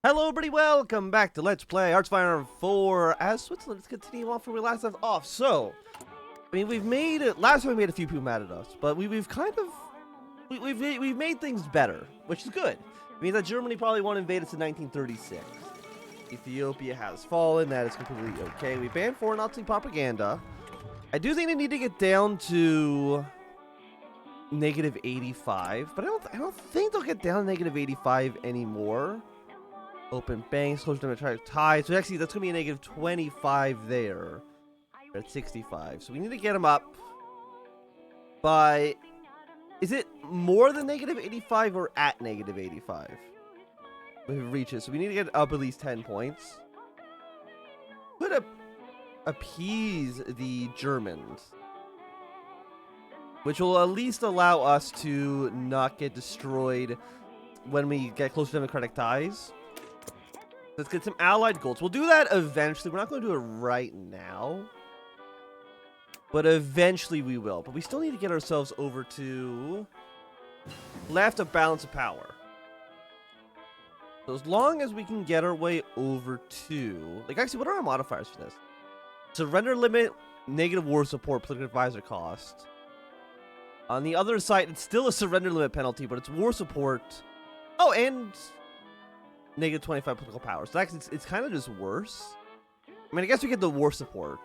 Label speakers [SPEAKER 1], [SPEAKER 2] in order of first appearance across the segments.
[SPEAKER 1] Hello everybody, welcome back to Let's Play HOI4 as Switzerland. Let's continue on from where we last left off. So, I mean, we've made it, last time we made a few people mad at us, but we've kind of, we've made things better, which is good. It means that Germany probably won't invade us in 1936. Ethiopia has fallen, that is completely okay. We banned foreign Nazi propaganda. I do think they need to get down to -85, but I don't think they'll get down to -85 anymore. Open banks, close democratic ties. So actually, that's going to be a -25 there. We're at 65. So we need to get them up. But is it more than -85 or at -85? We reach it. So we need to get up at least 10 points. Could appease the Germans, which will at least allow us to not get destroyed when we get close to democratic ties. Let's get some allied goals. We'll do that eventually. We're not going to do it right now, but eventually we will. But we still need to get ourselves over to left of balance of power. So as long as we can get our way over to, like, actually, what are our modifiers for this? Surrender limit, negative war support, political advisor cost. On the other side, it's still a surrender limit penalty, but it's war support. Oh, and -25 political power. So actually, it's kind of just worse. I mean, I guess we get the war support,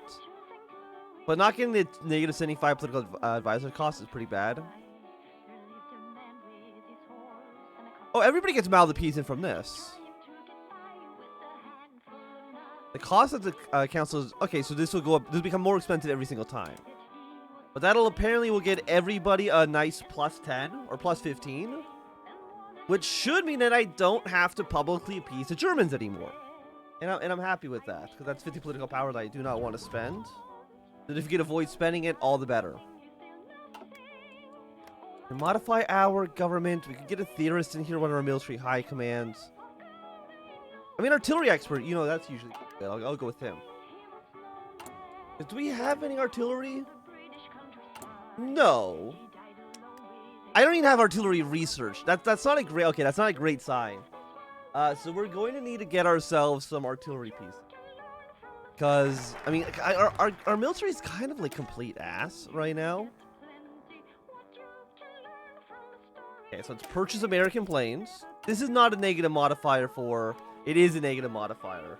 [SPEAKER 1] but not getting the -75 political advisor cost is pretty bad. Oh, everybody gets mal appeasement from this. The cost of the council is okay. So this will go up. This will become more expensive every single time. But that'll apparently will get everybody a nice +10 or +15. Which should mean that I don't have to publicly appease the Germans anymore. And I'm happy with that, because that's 50 political power that I do not want to spend. And if you can avoid spending it, all the better. And modify our government. We could get a theorist in here, one of our military high commands. I mean, artillery expert, you know, that's usually good. I'll go with him. Do we have any artillery? No. I don't even have artillery research. That's not a great. Okay, that's not a great sign. So we're going to need to get ourselves some artillery pieces. Because I mean, our military is kind of like complete ass right now. Okay, so let's purchase American planes. This is not a negative modifier for. It is a negative modifier.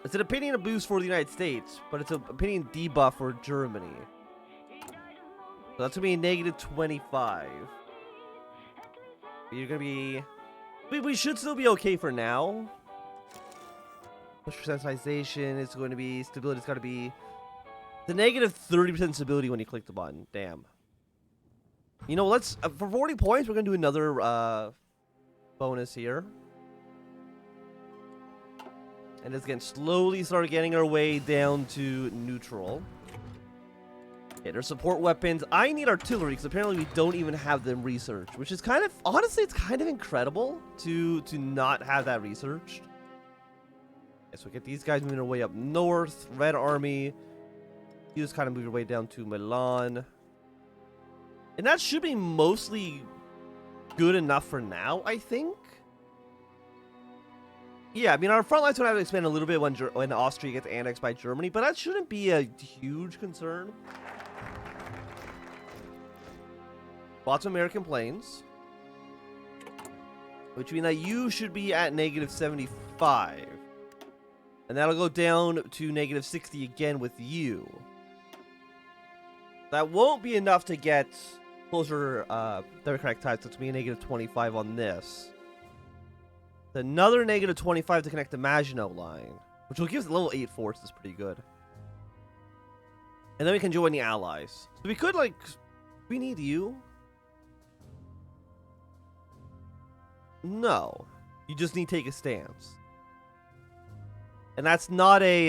[SPEAKER 1] It's an opinion boost for the United States, but it's an opinion debuff for Germany. So that's going to be a -25. You're going to be... We should still be okay for now. Push for sensitization is going to be... Stability is going to be... The -30% stability when you click the button. Damn. You know, let's... for 40 points, we're going to do another bonus here. And it's going to slowly start getting our way down to neutral. Okay, their support weapons. I need artillery because apparently we don't even have them researched, which is kind of, honestly, it's kind of incredible to not have that researched. Okay, so get these guys moving their way up north. Red Army. You just kind of move your way down to Milan. And that should be mostly good enough for now, I think. Yeah, I mean, our front lines would have to expand a little bit when Austria gets annexed by Germany, but that shouldn't be a huge concern. Lots of American planes, which means that you should be at -75, and that'll go down to -60 again with you. That won't be enough to get closer democratic ties, so it's going to be a -25 on this. Another -25 to connect the Maginot line, which will give us a level 8 force. Is pretty good. And then we can join the Allies. So we could, like, we need you. No, you just need to take a stance. And that's not a,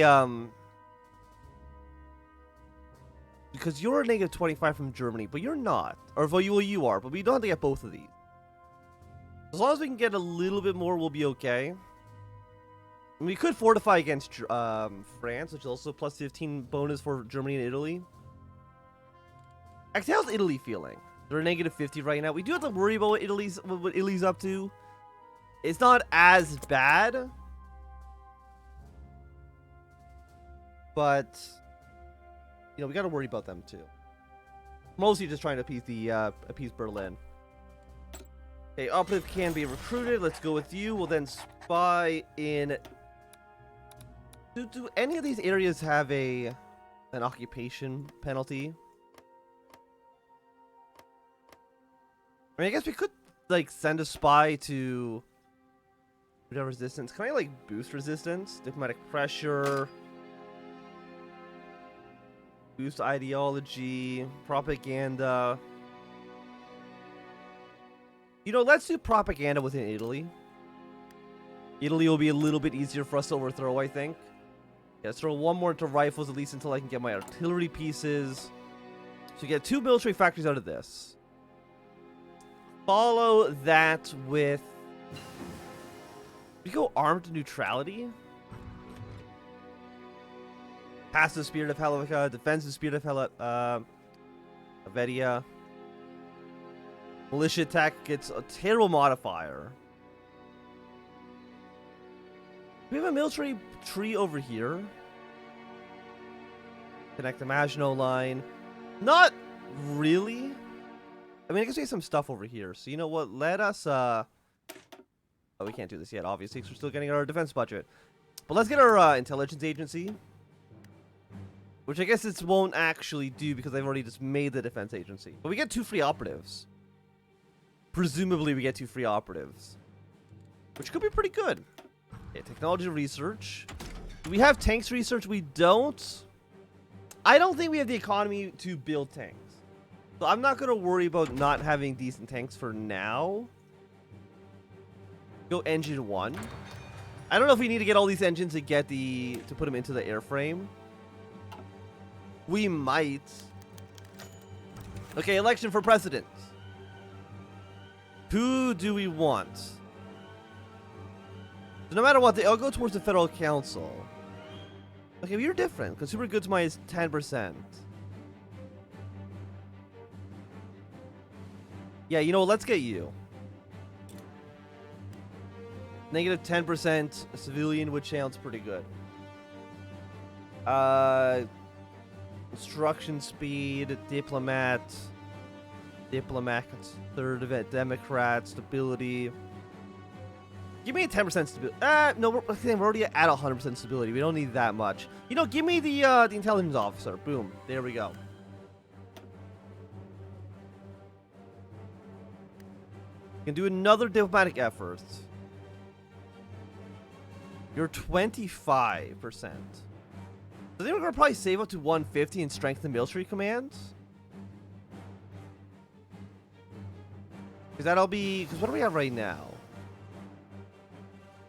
[SPEAKER 1] because you're a -25 from Germany, but you're not. Or, well, you are, but we don't have to get both of these. As long as we can get a little bit more, we'll be okay. And we could fortify against France, which is also +15 bonus for Germany and Italy. Actually, how's Italy feeling? They're -50 right now. We do have to worry about what Italy's up to. It's not as bad. But, you know, we got to worry about them too. Mostly just trying to appease Berlin. Okay, operative can be recruited. Let's go with you. We'll then spy in. Do any of these areas have an occupation penalty? I mean, I guess we could like send a spy to whatever resistance. Can I like boost resistance? Diplomatic pressure. Boost ideology, propaganda. You know, let's do propaganda within Italy. Italy will be a little bit easier for us to overthrow, I think. Yeah, let's throw one more into rifles, at least until I can get my artillery pieces. So get 2 military factories out of this. Follow that with... We go armed neutrality? Passive spirit of Helvetica, defensive spirit of Helvetia. Militia attack gets a terrible modifier. We have a military tree over here. Connect the Maginot Line. Not really. I mean, I guess we have some stuff over here. So you know what? Let us oh, we can't do this yet, obviously, because we're still getting our defense budget. But let's get our intelligence agency. Which I guess this won't actually do because I've already just made the defense agency. But we get 2 free operatives. Presumably we get 2 free operatives. Which could be pretty good. Okay, technology research. Do we have tanks research? We don't. I don't think we have the economy to build tanks. So I'm not going to worry about not having decent tanks for now. Go engine 1. I don't know if we need to get all these engines to get to put them into the airframe. We might. Okay, election for president. Who do we want? So no matter what, they all go towards the federal council. Okay, you're different. Consumer goods minus 10%. Yeah, you know what? Let's get you. Negative 10% civilian, which sounds pretty good. Instruction speed, diplomat, third event, Democrat, stability. Give me a 10% stability. No, we're already at 100% stability. We don't need that much. You know, give me the intelligence officer. Boom. There we go. Can do another diplomatic effort. You're 25%. So I think we're gonna probably save up to 150 and strengthen military commands. Because that'll be... Because what do we have right now?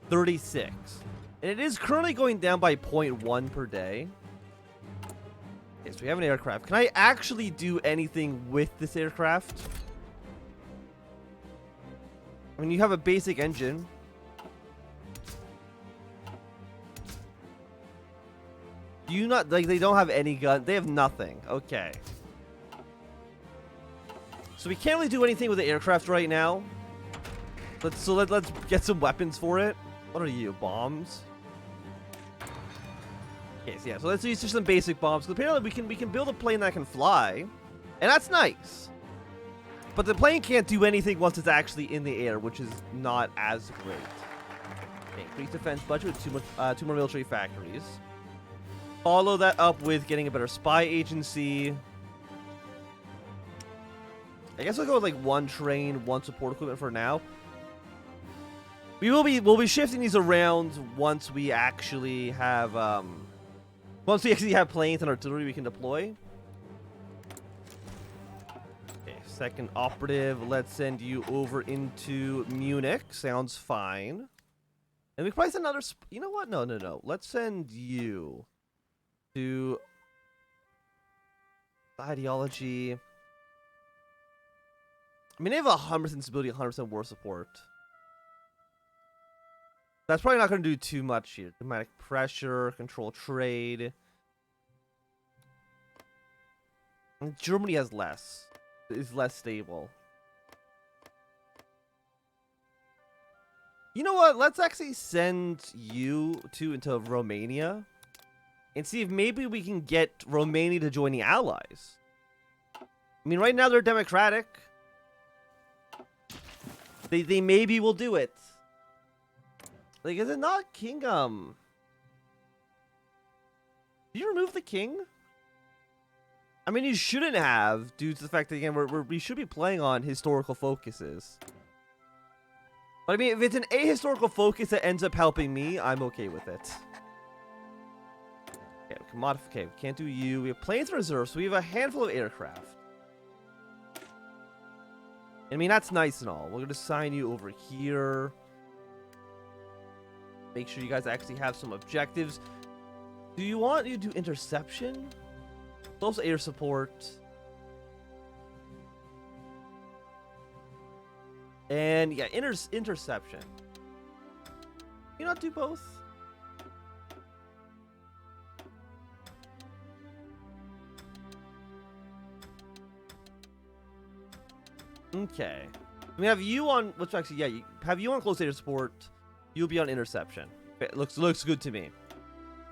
[SPEAKER 1] 36. And it is currently going down by 0.1 per day. Okay, so we have an aircraft. Can I actually do anything with this aircraft? I mean, you have a basic engine. Do you not... Like, they don't have any gun. They have nothing. Okay. So we can't really do anything with the aircraft right now. Let's get some weapons for it. What are you, bombs? Okay, so yeah, so let's use just some basic bombs. Because apparently we can build a plane that can fly, and that's nice. But the plane can't do anything once it's actually in the air, which is not as great. Okay, increase defense budget with two more military factories. Follow that up with getting a better spy agency. I guess I'll go with like one train, one support equipment for now. We'll be shifting these around once we actually have planes and artillery we can deploy. Okay, second operative. Let's send you over into Munich. Sounds fine. And we can probably send another. You know what? No. Let's send you to ideology. I mean, they have 100% stability, 100% war support. That's probably not going to do too much here. Diplomatic pressure, control trade. And Germany has less. Is less stable. You know what? Let's actually send you two into Romania and see if maybe we can get Romania to join the Allies. I mean, right now they're democratic. They maybe will do it. Like, is it not King, Did you remove the king? I mean, you shouldn't have, due to the fact that, again, we should be playing on historical focuses. But I mean, if it's an ahistorical focus that ends up helping me, I'm okay with it. Okay, we can modify. Okay, we can't do you. We have planes reserve, so we have a handful of aircraft. I mean, that's nice and all. We're going to assign you over here. Make sure you guys actually have some objectives. Do you want you to do interception? Close air support. And yeah, interception. Can you not do both? Okay. We have you on, which actually, yeah, you have you on close air support. You'll be on interception. Okay, looks good to me.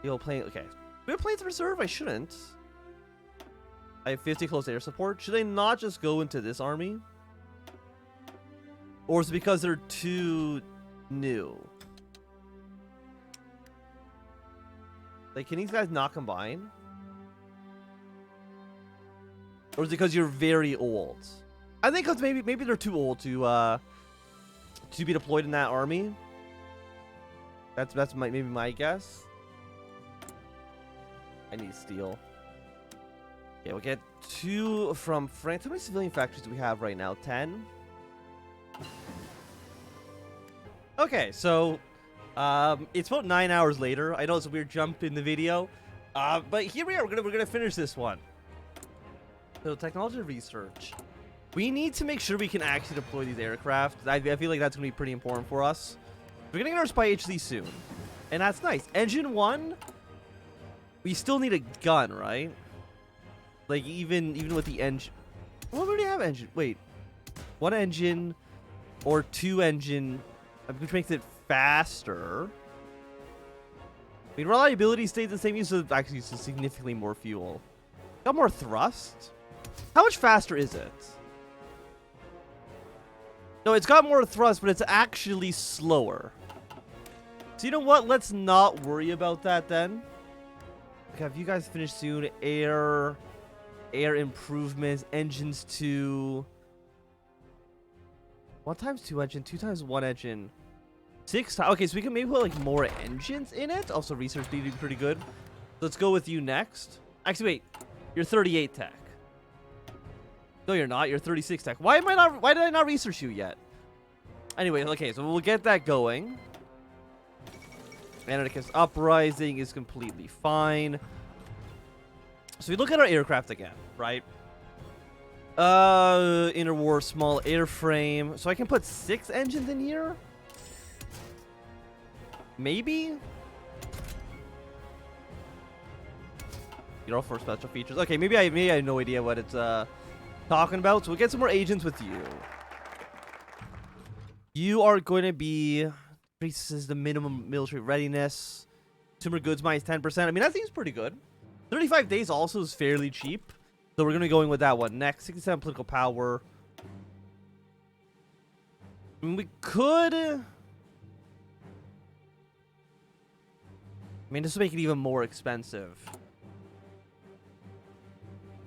[SPEAKER 1] You'll plane. Okay. We have planes reserve. I shouldn't. I have 50 close air support. Should I not just go into this army? Or is it because they're too new? Like, can these guys not combine? Or is it because you're very old? I think because maybe they're too old to be deployed in that army. That's maybe my guess. I need steel. Okay, we'll get 2 from France. How many civilian factories do we have right now? 10? Okay, so it's about 9 hours later. I know it's a weird jump in the video, but here we are. We're gonna finish this one. So technology research. We need to make sure we can actually deploy these aircraft. I feel like that's gonna be pretty important for us. We're gonna get our spy HC soon, and that's nice. Engine 1. We still need a gun, right? Like even with the engine. Well, we already have engine. Wait, 1 engine or 2 engine, which makes it faster. I mean, reliability stays the same. So actually uses significantly more fuel. Got more thrust. How much faster is it? No, it's got more thrust, but it's actually slower. So you know what? Let's not worry about that then. Okay, have you guys finished soon? Air improvements, engines 2. 1 times 2 engine, 2 times 1 engine. 6 times. Okay, so we can maybe put like more engines in it. Also, research speed is pretty good. Let's go with you next. Actually, wait. You're 38 tech. No, you're not. You're 36 tech. Why did I not research you yet? Anyway, okay, so we'll get that going. Anarchist Uprising is completely fine. So we look at our aircraft again, right? Interwar small airframe. So I can put 6 engines in here? Maybe? You're all for special features. Okay, maybe I have no idea what it's talking about. So we'll get some more agents with you. You are going to be increases the minimum military readiness. Consumer goods minus 10%. I mean, that seems pretty good. 35 days also is fairly cheap. So we're going to be going with that one next. 67 political power. I mean, we could... I mean, this will make it even more expensive.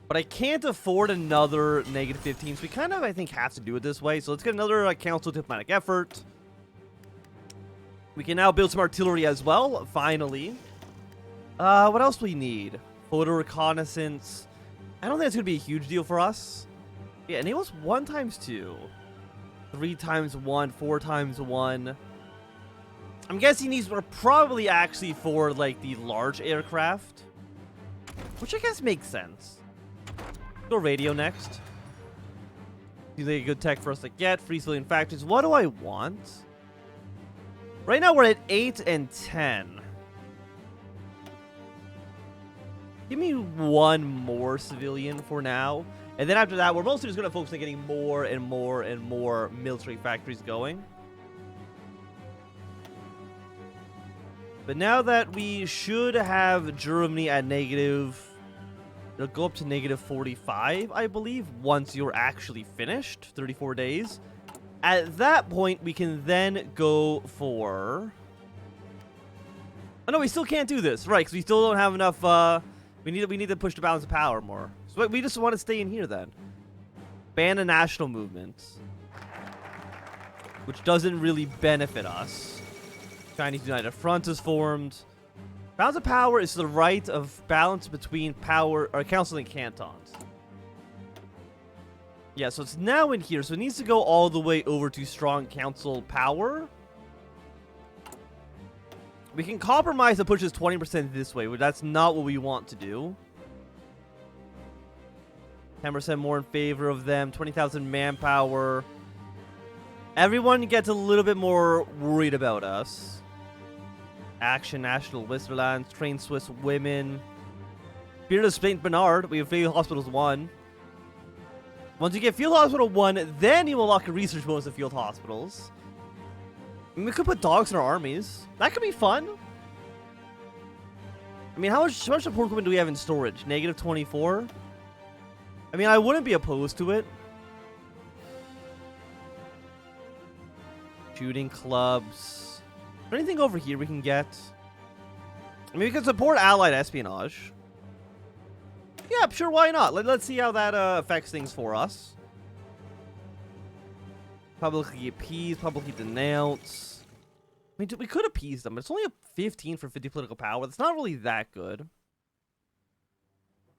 [SPEAKER 1] But I can't afford another -15, so we kind of, I think, have to do it this way. So let's get another council diplomatic effort. We can now build some artillery as well, finally. What else do we need? Photo reconnaissance. I don't think it's going to be a huge deal for us. Yeah, enables 1 times 2. 3 times 1, 4 times 1. I'm guessing these were probably actually for, like, the large aircraft. Which I guess makes sense. Go radio next. Seems like a good tech for us to get. Free civilian factories. What do I want? Right now we're at 8 and 10. Give me 1 more civilian for now. And then after that, we're mostly just going to focus on getting more and more and more military factories going. But now that we should have Germany at negative, it'll go up to negative 45, I believe, once you're actually finished, 34 days. At that point, we can then go for... Oh, no, we still can't do this, right? Because we still don't have enough, we need to push the balance of power more. So we just want to stay in here then. Ban a national movement, which doesn't really benefit us. Chinese United Front is formed. Balance of power is the right of balance between power or council and cantons. Yeah, so it's now in here, so it needs to go all the way over to strong council power. We can compromise and push this 20% this way, but that's not what we want to do. 10% more in favor of them, 20,000 manpower. Everyone gets a little bit more worried about us. Action National Westerlands, train Swiss women. Spirit of St. Bernard, we have Field Hospitals 1. Once you get Field Hospital 1, then you will lock a research bonus of Field Hospitals. I mean, we could put dogs in our armies. That could be fun. I mean, how much support equipment do we have in storage? Negative 24? I mean, I wouldn't be opposed to it. Shooting clubs. Anything over here we can get? I mean, we can support allied espionage. Yeah, sure, why not? Let's see how that affects things for us. Publicly appease, publicly denounce. I mean, we could appease them, but it's only a 15 for 50 political power. That's not really that good.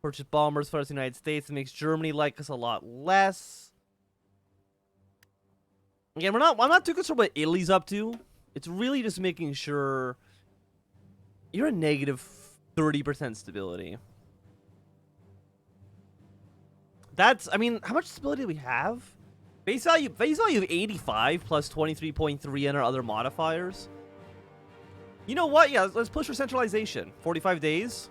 [SPEAKER 1] Purchase bombers for the United States. It makes Germany like us a lot less. Again, I'm not too concerned what Italy's up to. It's really just making sure you're a negative 30% stability. That's, I mean, how much stability do we have? Base value of 85 plus 23.3 and our other modifiers. You know what? Yeah, let's push for centralization. 45 days.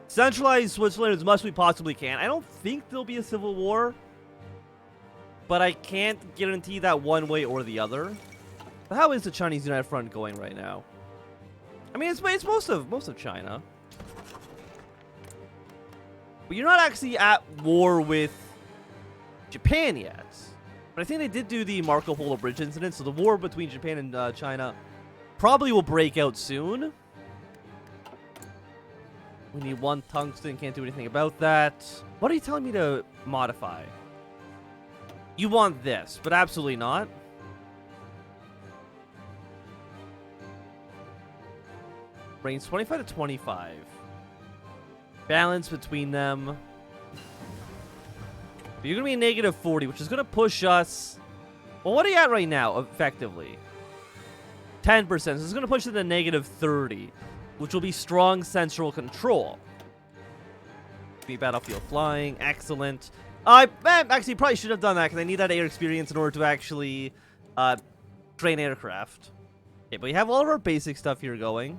[SPEAKER 1] Centralize Switzerland as much as we possibly can. I don't think there'll be a civil war, but I can't guarantee that one way or the other. But how is the Chinese United Front going right now? I mean, it's most of China. But you're not actually at war with Japan yet. But I think they did do the Marco Polo Bridge incident, so the war between Japan and China probably will break out soon. We need one tungsten, can't do anything about that. What are you telling me to modify? You want this, but absolutely not. Range 25 to 25. Balance between them. But you're going to be a negative 40, which is going to push us... Well, what are you at right now, effectively? 10%. So this is going to push it to negative 30, which will be strong central control. Be battlefield flying. Excellent. Actually, probably should have done that, because I need that air experience in order to actually train aircraft. Okay, but we have all of our basic stuff here going.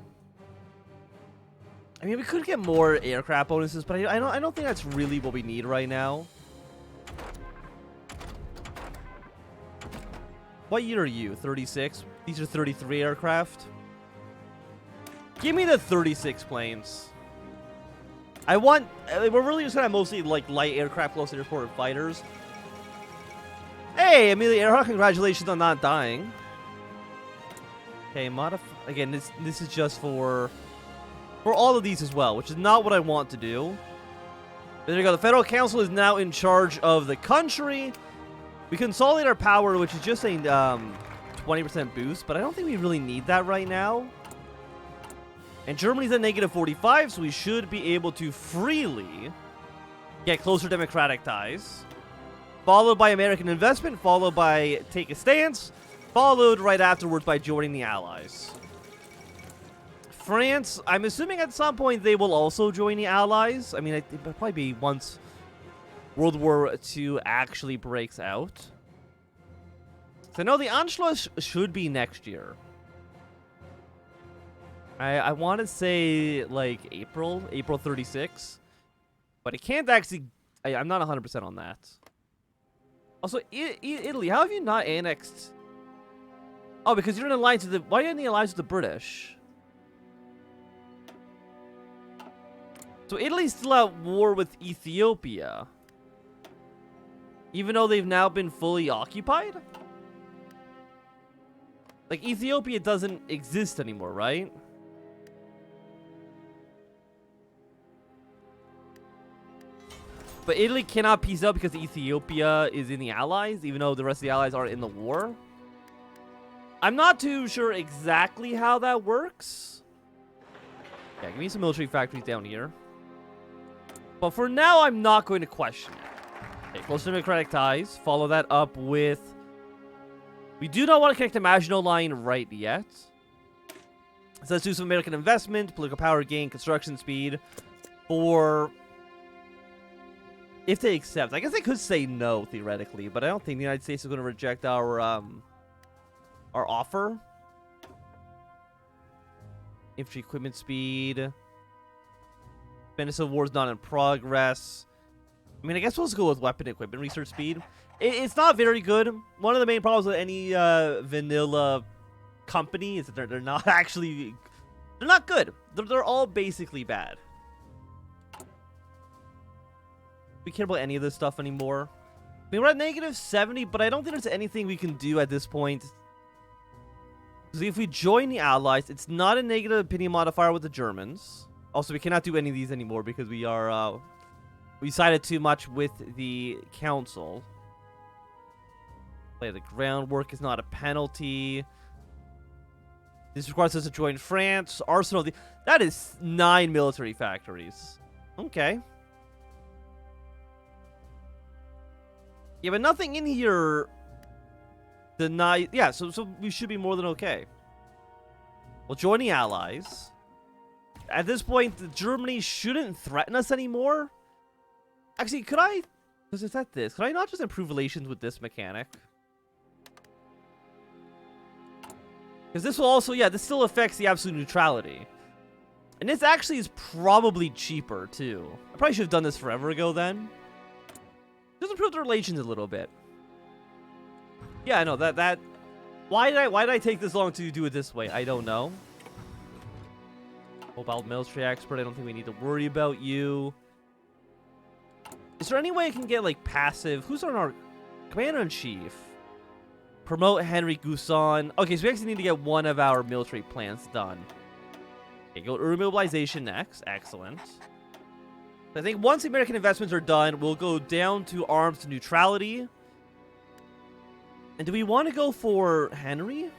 [SPEAKER 1] I mean, we could get more aircraft bonuses, but I don't think that's really what we need right now. What year are you? 36? These are 33 aircraft. Give me the 36 planes. I want... We're really just kind of mostly like light aircraft, close air support fighters. Hey, Amelia Earhart, congratulations on not dying. Okay, again, this is just for all of these as well, which is not what I want to do. There you go. The Federal Council is now in charge of the country. We consolidate our power, which is just a 20% boost, but I don't think we really need that right now. And Germany's at negative 45, so we should be able to freely get closer democratic ties. Followed by American investment, followed by take a stance, followed right afterwards by joining the Allies. France, I'm assuming at some point they will also join the Allies. I mean, it'll probably be once World War II actually breaks out. So no, the Anschluss should be next year. I want to say like April 36, but I can't actually. I'm not 100% on that. Also, Italy, how have you not annexed? Oh, because you're in alliance with the. Why are you in the alliance with the British?
[SPEAKER 2] So Italy's still at war with Ethiopia. Even though they've now been fully occupied? Like, Ethiopia doesn't exist anymore, right? But Italy cannot peace out because Ethiopia is in the Allies, even though the rest of the Allies are in the war. I'm not too sure exactly how that works. Yeah, give me some military factories down here. But for now, I'm not going to question it. Okay, close democratic ties. Follow that up with... We do not want to connect the Maginot Line right yet. So let's do some American investment, political power gain, construction speed. For... If they accept. I guess they could say no, theoretically. But I don't think the United States is going to reject our offer. Infantry equipment speed. Venezuela war is not in progress. I mean, I guess we'll just go with weapon equipment research speed. It's not very good. One of the main problems with any vanilla company is that they're not actually... They're not good. They're all basically bad. We can't about any of this stuff anymore. I mean, we're at negative 70, but I don't think there's anything we can do at this point. Because if we join the Allies, it's not a negative opinion modifier with the Germans. Also, we cannot do any of these anymore because we are, we sided too much with the Council. Play the groundwork is not a penalty. This requires us to join France. Arsenal, that is 9 military factories. Okay. Yeah, but nothing in here deny... Yeah, so we should be more than okay. We'll join the Allies. At this point, Germany shouldn't threaten us anymore. Actually, could I... Because it's at this. Could I not just improve relations with this mechanic? Because this will also... Yeah, this still affects the absolute neutrality. And this actually is probably cheaper, too. I probably should have done this forever ago, then. Just improve the relations a little bit. Yeah, I know that... Why did I take this long to do it this way? I don't know. Mobile military expert, I don't think we need to worry about you. Is there any way I can get, like, passive... Who's on our... Commander-in-Chief? Promote Henry Guson. Okay, so we actually need to get one of our military plans done. Okay, go to urban mobilization next. Excellent. I think once the American investments are done, we'll go down to arms to neutrality. And do we want to go for Henry?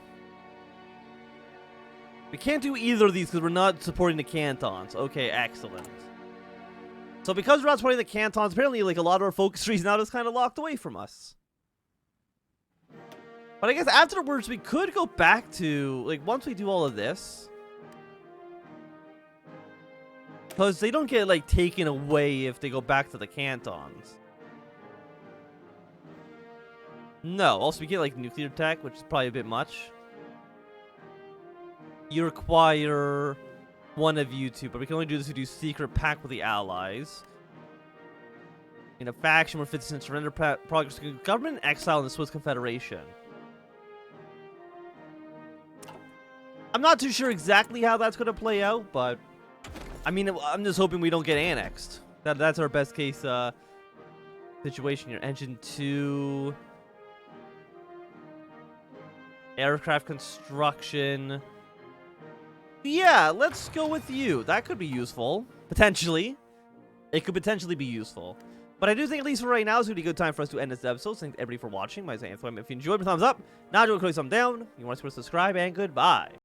[SPEAKER 2] We can't do either of these because we're not supporting the cantons. Okay, excellent. So because we're not supporting the cantons, apparently like a lot of our focus trees now is kind of locked away from us. But I guess afterwards we could go back to, like, once we do all of this. Because they don't get, like, taken away if they go back to the cantons. No. Also, we get, like, nuclear tech, which is probably a bit much. You require one of you two, but we can only do this if we do secret pact with the Allies. In a faction where 50% surrender progress to government in exile in the Swiss Confederation. I'm not too sure exactly how that's going to play out, but... I mean, I'm just hoping we don't get annexed. That's our best case situation here. Engine 2. Aircraft construction. Yeah, let's go with you. That could be useful. Potentially. It could potentially be useful. But I do think, at least for right now, it's going to be a good time for us to end this episode. Thanks everybody for watching. My name is Anthony. If you enjoyed, thumbs up. Not doing a thumbs down. You want to subscribe, and goodbye.